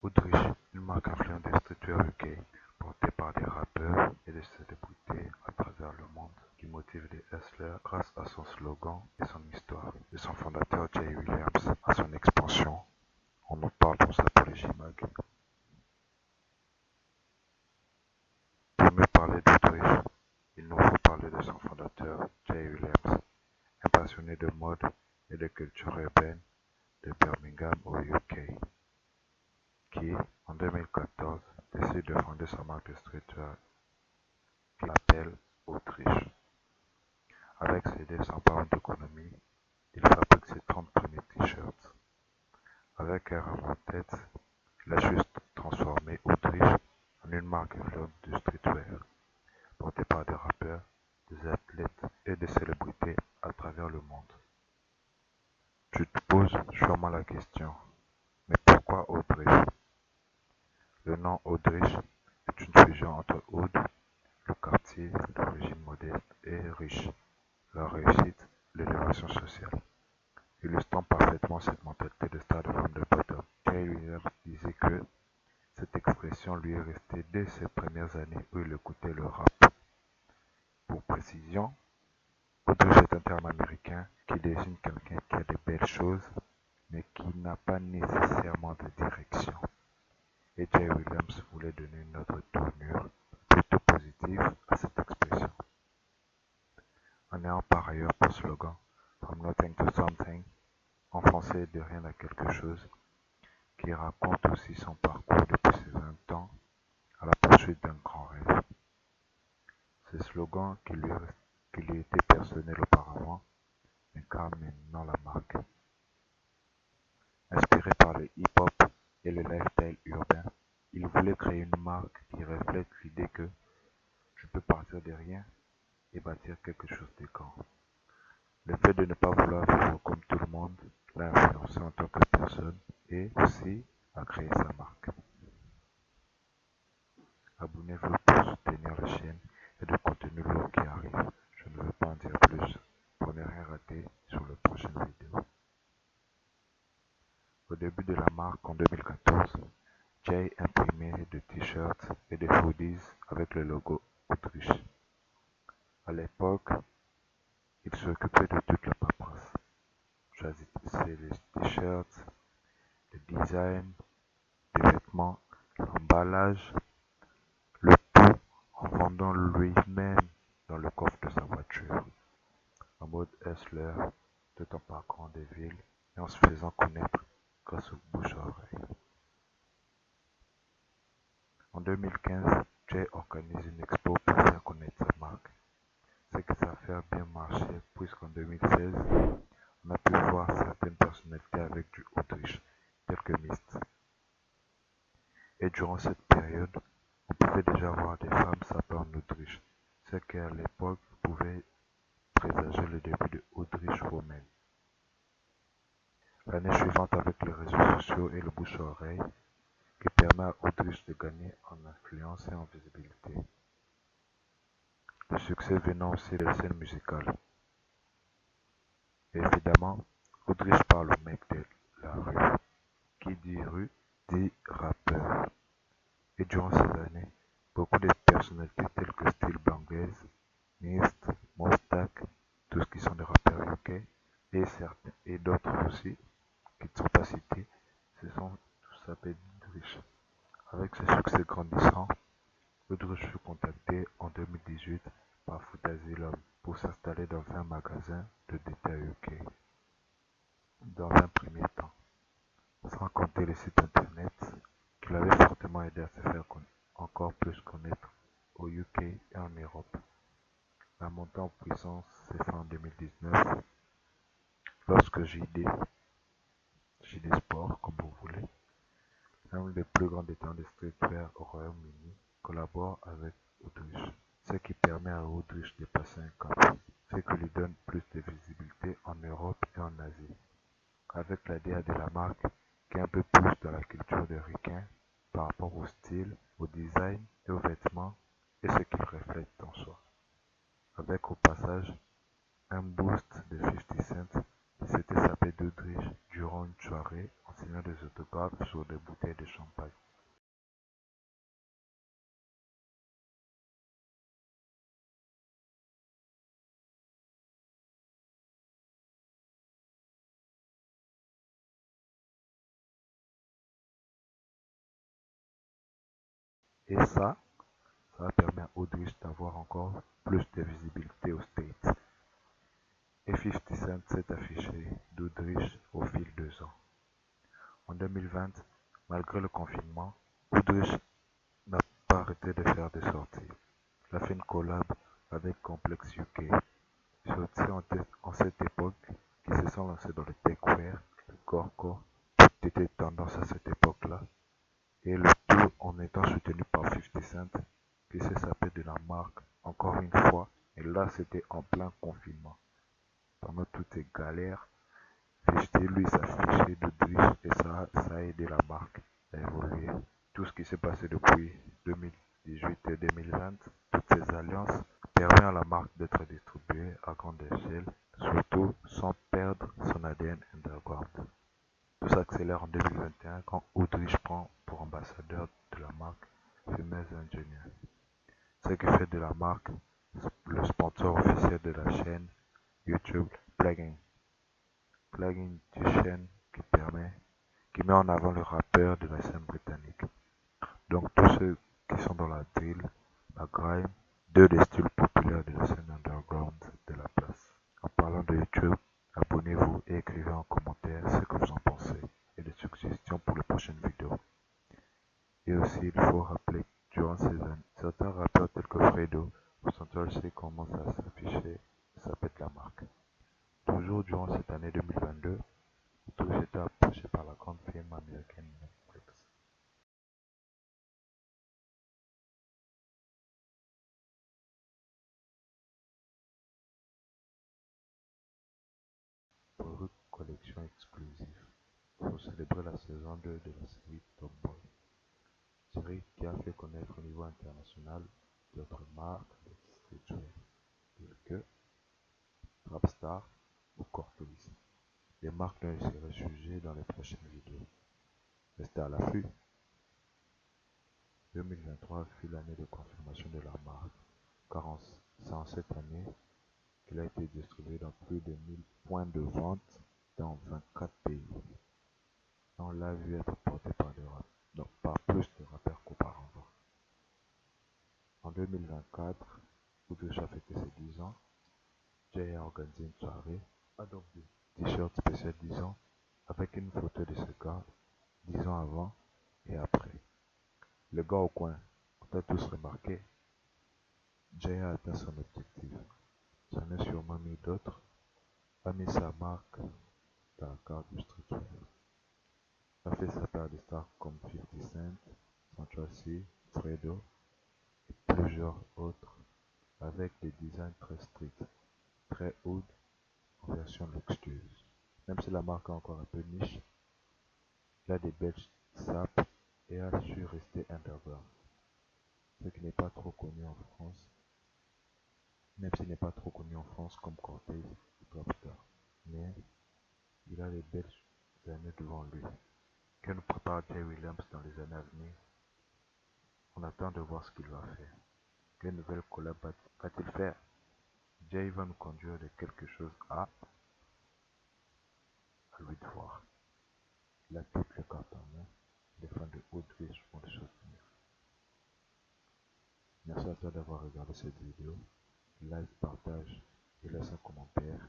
Autriche, une marque influente des streetwear UK, portée par des rappeurs et des célébrités à travers le monde, qui motive les hustlers grâce à son slogan et son histoire, de son fondateur Jay Williams à son expansion. On en parle pour ça pour les J-Mag. Pour mieux parler d'Autriche, il nous faut parler de son fondateur Jay Williams, un passionné de mode et de culture urbaine de Birmingham au UK, qui, en 2014, décide de fonder sa marque de streetwear qu'il appelle Autriche. Avec ses 200 pounds d'économie, il fabrique ses 30 premiers t-shirts. Avec un rêve en tête, il a juste transformé Autriche en une marque influente du streetwear, portée par des rappeurs, des athlètes et des célébrités à travers le monde. Tu te poses sûrement la question, mais pourquoi Autriche? Le nom Autriche est une fusion entre Aude, le quartier d'origine modeste, et riche, la réussite, l'élévation sociale. Illustrant parfaitement cette mentalité de stade from the bottom, Jay Williams disait que cette expression lui est restée dès ses premières années où il écoutait le rap. Pour précision, Autriche est un terme américain qui désigne quelqu'un qui a de belles choses, mais qui n'a pas nécessairement de direction. Et Jay Williams voulait donner une autre tournure plutôt positive à cette expression. En ayant par ailleurs pour slogan From Nothing to Something, en français de rien à quelque chose, qui raconte aussi son parcours depuis ses 20 ans à la poursuite d'un grand rêve. Ces slogans qui lui étaient personnels auparavant incarnent maintenant la marque. Inspiré par le hip-hop et le lifestyle urbain, il voulait créer une marque qui reflète l'idée que je peux partir de rien et bâtir quelque chose de grand. Le fait de ne pas vouloir vivre comme tout le monde l'a influencé en tant que personne et aussi à créer sa marque. Abonnez-vous pour soutenir la chaîne et de contenu lourd qui arrive. Je ne veux pas en dire plus pour ne rien rater sur la prochaine vidéo. Au début de la marque en 2014, Jay imprimait des t-shirts et des hoodies avec le logo Autriche. À l'époque, il s'occupait de toute la paperasse. Choisissait les t-shirts, le design, les vêtements, l'emballage, le tout en vendant lui-même dans le coffre de sa voiture, en mode hustler, tout en parcourant des villes et en se faisant connaître grâce aux bouche à oreille. En 2015, Jay organise une expo pour faire connaître sa marque. C'est que ça a fait bien marcher puisqu'en 2016, on a pu voir certaines personnalités avec du Autriche, telles que Myst. Et durant cette période, on pouvait déjà voir des femmes sapées en Autriche, ce qui à l'époque pouvait présager le début de Autriche romaine. L'année suivante, avec les réseaux sociaux et le bouche-à-oreille, qui permet à Autriche de gagner en influence et en visibilité. Le succès venant aussi de la scène musicale. Et évidemment, Autriche parle au mec de la rue. Qui dit rue, dit rappeur. Et durant ces années, beaucoup de personnalités telles que Steel Banglaise, Myst, Mostak, tous qui sont des rappeurs UK, et certains et d'autres aussi, qui ne sont pas cités, se sont tous appelés d'Autriche. Avec ce succès grandissant, Autriche fut contacté en 2018 par Footazilum pour s'installer dans un magasin de détail UK, dans un premier temps, sans compter les sites internet qui l'avaient fortement aidé à se faire encore plus connaître au UK et en Europe. La montée en puissance s'est faite en 2019 lorsque JD Sport, comme vous voulez, l'un des plus grands détenteurs de streetwear au Royaume-Uni, collabore avec Autriche, ce qui permet à Autriche de passer un cap, ce qui lui donne plus de visibilité en Europe et en Asie. Avec l'ADN de la marque qui est un peu plus dans la culture de ricain par rapport au style, au design et aux vêtements et ce qu'il reflète en soi. Avec au passage un boost de 50 Cent qui s'était sapé d'Autriche durant une soirée en signant des autographes sur des bouteilles de champagne. Et ça a permis à Udrich d'avoir encore plus de visibilité aux States. Et 50 Cent s'est affiché d'Udrich au fil des ans. En 2020, malgré le confinement, Udrich n'a pas arrêté de faire des sorties. Il a fait une collab avec Complex UK. C'est aussi en cette époque qu'ils se sont lancés dans le techwear, le gorecore. Tout était tendance à cette époque-là. Et le tout en étant soutenu par 50 Cent, qui s'est sapé de la marque encore une fois. Et là, c'était en plein confinement. Pendant toutes ces galères, 50 lui s'affichait de Drish et ça a aidé la marque à évoluer. Tout ce qui s'est passé depuis 2018 et 2020, toutes ces alliances permettent à la marque d'être distribuée à grande échelle, surtout sans perdre son ADN underground. Tout s'accélère en 2021 quand Udrich prend pour ambassadeur de la marque Famous Engineer, ce qui fait de la marque le sponsor officiel de la chaîne YouTube Plugin. Plugin d'une chaîne qui met en avant le rappeur de la scène britannique. Donc tous ceux qui sont dans la drill, la grime, deux des styles populaires de la scène underground de la place. En parlant de YouTube, abonnez-vous et écrivez en commentaire ce que vous en pensez et des suggestions pour les prochaines vidéos. Et aussi, il faut rappeler que durant ces années, certains rappeurs tels que Fredo ou Central C commencent à s'afficher, ça pète la marque. Toujours durant cette année 2022, tout était approché par la grande firme américaine Netflix. Pour une collection exclusive pour célébrer la saison 2 de la série Top Boy. Série qui a fait connaître au niveau international d'autres marques de streetwear telles que Rapstar ou Cortez. Les marques dont je serai sujet dans les prochaines vidéos. Restez à l'affût. 2023 fut l'année de confirmation de la marque, car c'est en cette année qu'il a été distribué dans plus de 1000 points de vente dans 24 pays. On l'a vu être porté par donc par plus de rappeurs qu'auparavant. En 2024, Udrich a fêté ses 10 ans. Jay a organisé une soirée, donc des t-shirts spécial 10 ans, avec une photo de ce gars 10 ans avant et après. Le gars au coin, on a tous remarqué, Jay a atteint son objectif. J'en ai sûrement mis d'autres, a mis sa marque dans la carte du streetwear. A fait sa part des stars comme 50 Cent, Central C, Fredo et plusieurs autres avec des designs très street, très hood en version luxueuse. Même si la marque est encore un peu niche, il a des belles sapes et a su rester underground. Ce qui n'est pas trop connu en France, même s'il n'est pas trop connu en France comme Cortez ou Dropstar. Mais il a les belles années devant lui. Que nous prépare Jay Williams dans les années à venir? On attend de voir ce qu'il va faire. Quelle nouvelle collab va-t-il faire? Jay va nous conduire de quelque chose à lui de voir. Il a toutes les cartes en main. Les fans de Udrich vont le soutenir. Merci à toi d'avoir regardé cette vidéo. Like, partage et laisse un commentaire.